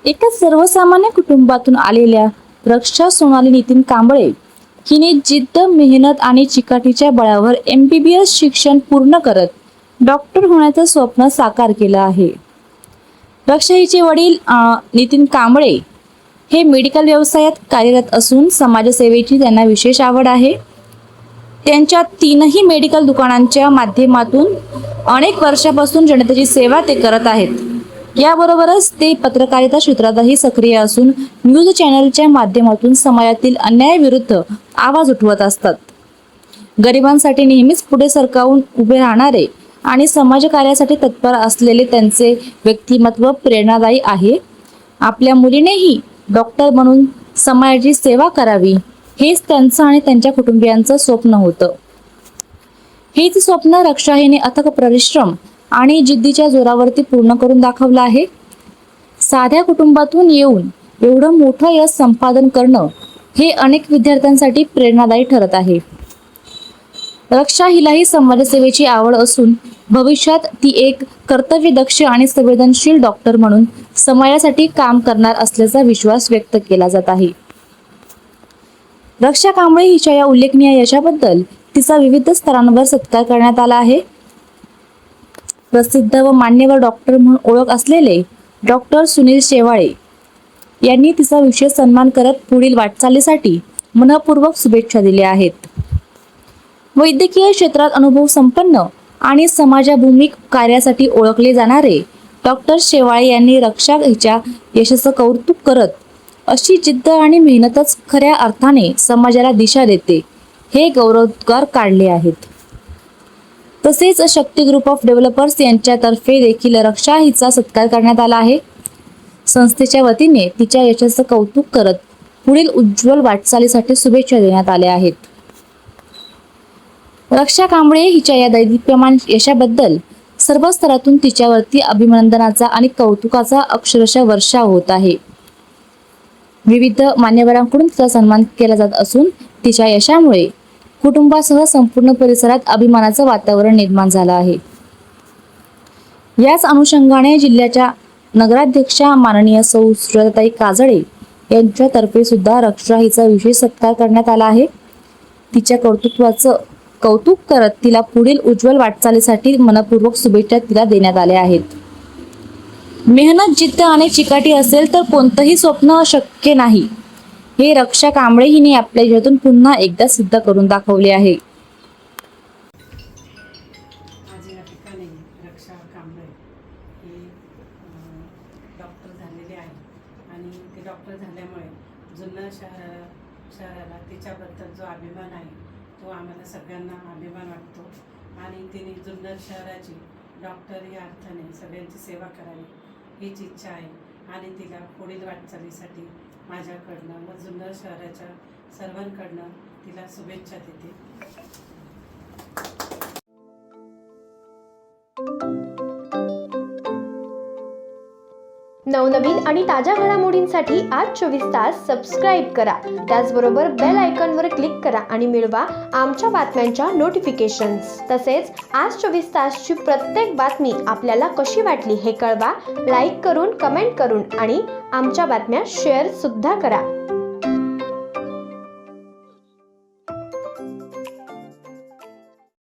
एका सर्वसामान्य कुटुंबातून आलेल्या रक्षा सोनाली नितीन कांबळे हिने जिद्द, मेहनत आणि चिकाटीच्या बळावर MBBS शिक्षण पूर्ण करत डॉक्टर होण्याचं स्वप्न साकार केलं आहे. रक्षा हिचे वडील नितीन कांबळे हे मेडिकल व्यवसायात कार्यरत असून समाजसेवेची त्यांना विशेष आवड आहे. त्यांच्या 3ही मेडिकल दुकानांच्या माध्यमातून अनेक वर्षापासून जनतेची सेवा ते करत आहेत. याबरोबरच ते पत्रकारिता क्षेत्रातही सक्रिय असून न्यूज चॅनलच्या माध्यमातून समाजातील अन्यायाविरुद्ध आवाज उठवत असतात. गरिबांसाठी नेहमीच पुढे सरकावून उभे राहणारे आणि समाजकार्यासाठी तत्पर असलेले त्यांचे व्यक्तिमत्व प्रेरणादायी आहे. आपल्या मुलीनेही डॉक्टर बनून समाजाची सेवा करावी हेच त्यांचं आणि त्यांच्या कुटुंबियांचं स्वप्न होतं. हेच स्वप्न रक्षा हिने अथक परिश्रम आणि जिद्दीच्या जोरावरती पूर्ण करून दाखवलं आहे. साध्या कुटुंबातून येऊन एवढं मोठं यश संपादन करणं हे अनेक विद्यार्थ्यांसाठी प्रेरणादायी ठरत आहे. रक्षा हिलाही समाजसेवेची आवड असून भविष्यात ती एक कर्तव्यदक्ष आणि संवेदनशील डॉक्टर म्हणून समाजासाठी काम करणार असल्याचा विश्वास व्यक्त केला जात आहे. रक्षा कांबळे हिच्या या उल्लेखनीय यशाबद्दल तिचा विविध स्तरांवर सत्कार करण्यात आला आहे. प्रसिद्ध व मान्यवर डॉक्टर म्हणून ओळख असलेले डॉक्टर सुनील शेवाळे यांनी तिचा विशेष सन्मान करत पुढील वाटचालीसाठी मनपूर्वक शुभेच्छा दिल्या आहेत. वैद्यकीय क्षेत्रात अनुभव संपन्न आणि समाजाभिमुख कार्यासाठी ओळखले जाणारे डॉक्टर शेवाळे यांनी रक्षा हिच्या यशाचं कौतुक करत अशी जिद्द आणि मेहनतच खऱ्या अर्थाने समाजाला दिशा देते हे गौरवोद्गार काढले आहेत. तसेच शक्ती ग्रुप ऑफ डेव्हलपर्स यांच्यातर्फे देखील रक्षा हिचा सत्कार करण्यात आला आहे. संस्थेच्या वतीने तिच्या यशाचं कौतुक करत पुढील उज्ज्वल वाटचालीसाठी शुभेच्छा देण्यात आल्या आहेत. रक्षा कांबळे हिच्या या दैदिप्यमान यशाबद्दल सर्व स्तरातून तिच्यावरती अभिनंदनाचा आणि कौतुकाचा अक्षरशः वर्षाव होत आहे. विविध मान्यवरांकडून तिचा सन्मान केला जात असून तिच्या यशामुळे कुटुंबासह संपूर्ण परिसरात अभिमानाचं वातावरण निर्माण झालं आहे. याच अनुषंगाने जिल्ह्याच्या नगराध्यक्षा माननीय सौ सुजाताताई काजळे यांच्यातर्फे सुद्धा रक्षा हिचा विशेष सत्कार करण्यात आला आहे. तिच्या कर्तृत्वाचं कौतुक करत तिला पुढील उज्ज्वल वाटचालीसाठी मनपूर्वक शुभेच्छा तिला देण्यात आल्या आहेत. मेहनत, जिद्द आणि चिकाटी असेल तर कोणतंही स्वप्न अशक्य नाही हे रक्षा कांबळे हिने आपल्या जीवनातून पुन्हा एकदा सिद्ध करून दाखवले आहे. माझे या ठिकाणी रक्षा कांबळे हे डॉक्टर झालेले आहे आणि ते डॉक्टर झाल्यामुळे जुन्नर शहराला तिच्याबद्दल जो अभिमान आहे तो आम्हाला सगळ्यांना अभिमान वाटतो आणि तिने जुन्नर शहराची डॉक्टर या अर्थाने सगळ्यांची सेवा करावी हीच इच्छा आहे आणि तिला पुढील वाटचालीसाठी माझ्याकडनं व जुन्नर शहराच्या सर्वांकडनं तिला शुभेच्छा देते. नवनवीन आणि ताज्या घडामोडींसाठी आज 24 तास सबस्क्राईब करा. त्याचबरोबर बेल आयकॉनवर क्लिक करा आणि मिळवा आमच्या बातम्यांच्या नोटिफिकेशन्स. तसेच आज 24 तासची प्रत्येक बातमी आपल्याला कशी वाटली हे कळवा. लाईक करून, कमेंट करून आणि आमच्या बातम्या शेअर सुद्धा करा.